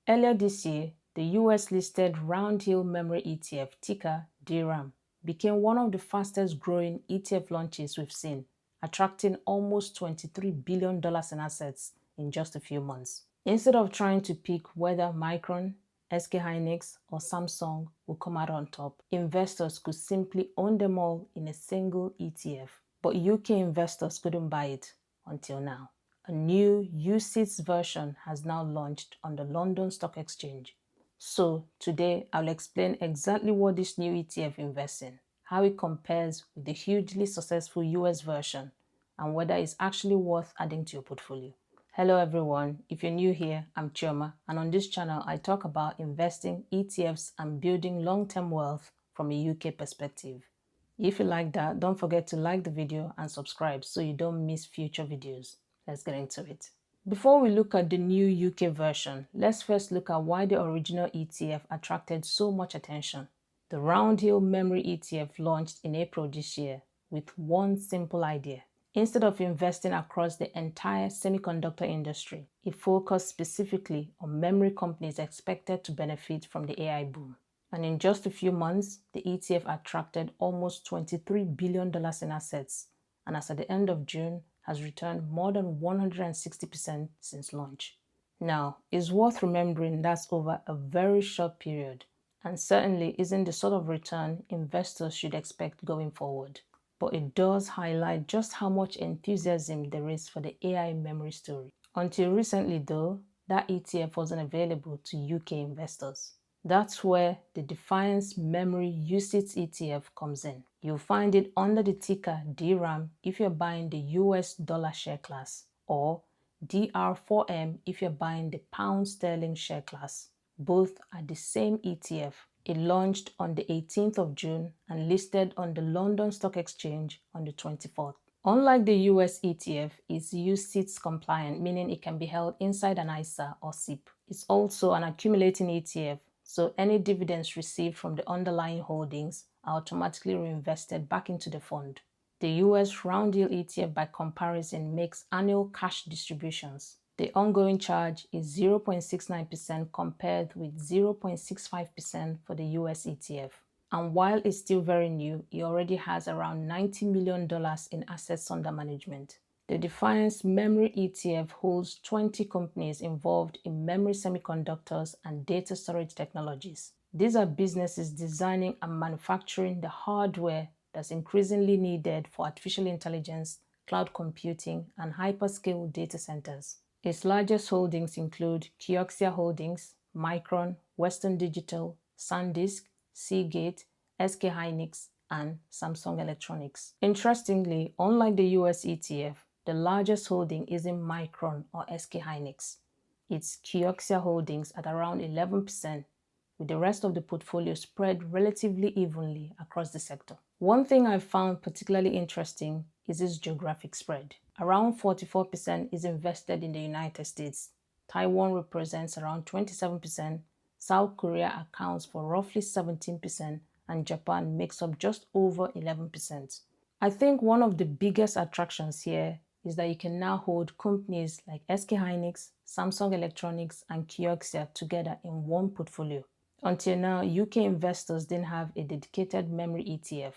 Earlier this year, the US-listed Roundhill Memory ETF, ticker DRAM, became one of the fastest growing ETF launches we've seen, attracting almost $23 billion in assets in just a few months. Instead of trying to pick whether Micron, SK Hynix, or Samsung will come out on top, investors could simply own them all in a single ETF. But UK investors couldn't buy it until now. A new UCITS version has now launched on the London Stock Exchange. So today I'll explain exactly what this new ETF invests in, how it compares with the hugely successful US version, and whether it's actually worth adding to your portfolio. Hello everyone, if you're new here, I'm Chioma, and on this channel I talk about investing, ETFs, and building long-term wealth from a UK perspective. If you like that, don't forget to like the video and subscribe so you don't miss future videos. Let's get into it. Before we look at the new UK version, let's first look at why the original ETF attracted so much attention. The Roundhill Memory ETF launched in April this year with one simple idea. Instead of investing across the entire semiconductor industry, it focused specifically on memory companies expected to benefit from the AI boom. And in just a few months, the ETF attracted almost $23 billion in assets, and as at the end of June, has returned more than 160% since launch. Now, it's worth remembering that's over a very short period, and certainly isn't the sort of return investors should expect going forward. But it does highlight just how much enthusiasm there is for the AI memory story. Until recently though, that ETF wasn't available to UK investors. That's where the Defiance Memory UCITS ETF comes in. You'll find it under the ticker DRAM if you're buying the US dollar share class, or DR4M if you're buying the pound sterling share class. Both are the same ETF. It launched on the 18th of June and listed on the London Stock Exchange on the 24th. Unlike the US ETF, it's UCITS compliant, meaning it can be held inside an ISA or SIPP. It's also an accumulating ETF, so any dividends received from the underlying holdings are automatically reinvested back into the fund. The US Roundhill ETF, by comparison, makes annual cash distributions. The ongoing charge is 0.69% compared with 0.65% for the US ETF. And while it's still very new, it already has around $90 million in assets under management. The Defiance Memory ETF holds 20 companies involved in memory semiconductors and data storage technologies. These are businesses designing and manufacturing the hardware that's increasingly needed for artificial intelligence, cloud computing, and hyperscale data centers. Its largest holdings include Kioxia Holdings, Micron, Western Digital, SanDisk, Seagate, SK Hynix, and Samsung Electronics. Interestingly, unlike the US ETF, the largest holding isn't Micron or SK Hynix. It's Kioxia Holdings at around 11%, with the rest of the portfolio spread relatively evenly across the sector. One thing I found particularly interesting is its geographic spread. Around 44% is invested in the United States, Taiwan represents around 27%, South Korea accounts for roughly 17%, and Japan makes up just over 11%. I think one of the biggest attractions here is that you can now hold companies like SK Hynix, Samsung Electronics, and Kioxia together in one portfolio. Until now, UK investors didn't have a dedicated memory ETF,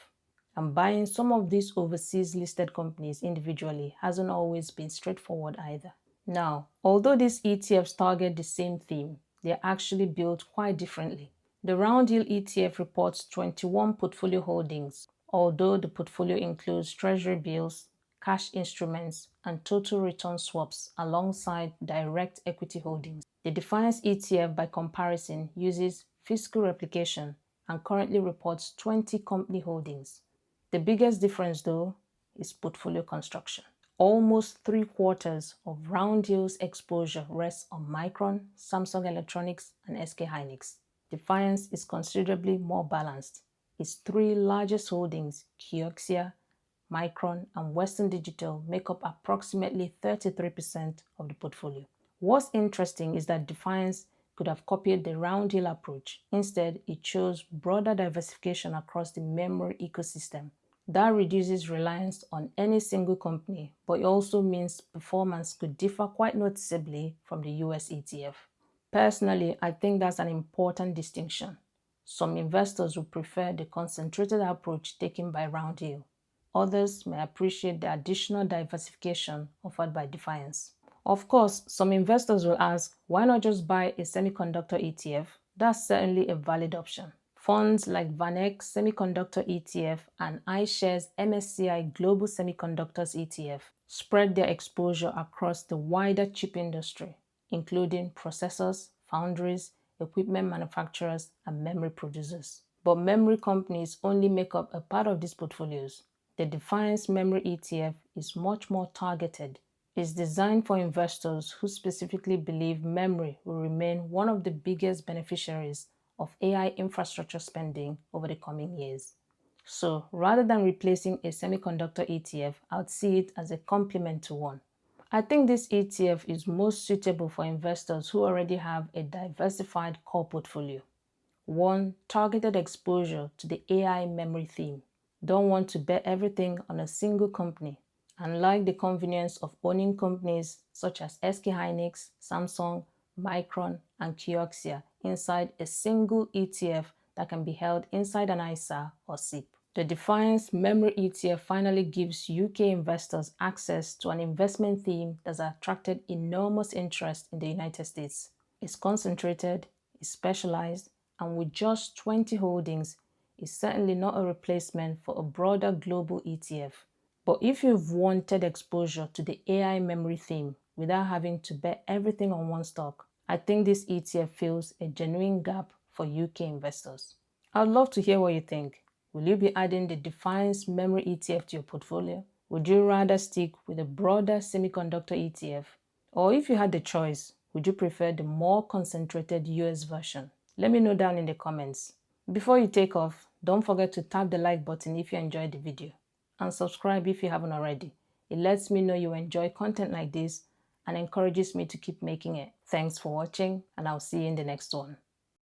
and buying some of these overseas listed companies individually hasn't always been straightforward either. Now, although these ETFs target the same theme, they're actually built quite differently. The Roundhill ETF reports 21 portfolio holdings, although the portfolio includes treasury bills, cash instruments, and total return swaps alongside direct equity holdings. The Defiance ETF, by comparison, uses fiscal replication and currently reports 20 company holdings. The biggest difference, though, is portfolio construction. Almost 3/4 of Roundhill's exposure rests on Micron, Samsung Electronics, and SK Hynix. Defiance is considerably more balanced. Its three largest holdings, Kioxia, Micron, and Western Digital, make up approximately 33% of the portfolio. What's interesting is that Defiance could have copied the Roundhill approach. Instead, it chose broader diversification across the memory ecosystem. That reduces reliance on any single company, but it also means performance could differ quite noticeably from the US ETF. Personally, I think that's an important distinction. Some investors would prefer the concentrated approach taken by Roundhill. Others may appreciate the additional diversification offered by Defiance. Of course, some investors will ask, why not just buy a semiconductor ETF? That's certainly a valid option. Funds like VanEck Semiconductor ETF and iShares MSCI Global Semiconductors ETF spread their exposure across the wider chip industry, including processors, foundries, equipment manufacturers, and memory producers. But memory companies only make up a part of these portfolios. The Defiance Memory ETF is much more targeted. It's designed for investors who specifically believe memory will remain one of the biggest beneficiaries of AI infrastructure spending over the coming years. So, rather than replacing a semiconductor ETF, I would see it as a complement to one. I think this ETF is most suitable for investors who already have a diversified core portfolio. One, targeted exposure to the AI memory theme. Don't want to bet everything on a single company, and like the convenience of owning companies such as SK Hynix, Samsung, Micron, and Kioxia inside a single ETF that can be held inside an ISA or SIPP. The Defiance Memory ETF finally gives UK investors access to an investment theme that's attracted enormous interest in the United States. It's concentrated, it's specialized, and with just 20 holdings, is certainly not a replacement for a broader global ETF. But if you've wanted exposure to the AI memory theme without having to bet everything on one stock, I think this ETF fills a genuine gap for UK investors. I'd love to hear what you think. Will you be adding the Defiance Memory ETF to your portfolio? Would you rather stick with a broader semiconductor ETF? Or if you had the choice, would you prefer the more concentrated US version? Let me know down in the comments. Before you take off, don't forget to tap the like button if you enjoyed the video. And subscribe if you haven't already. It lets me know you enjoy content like this and encourages me to keep making it. Thanks for watching, and I'll see you in the next one.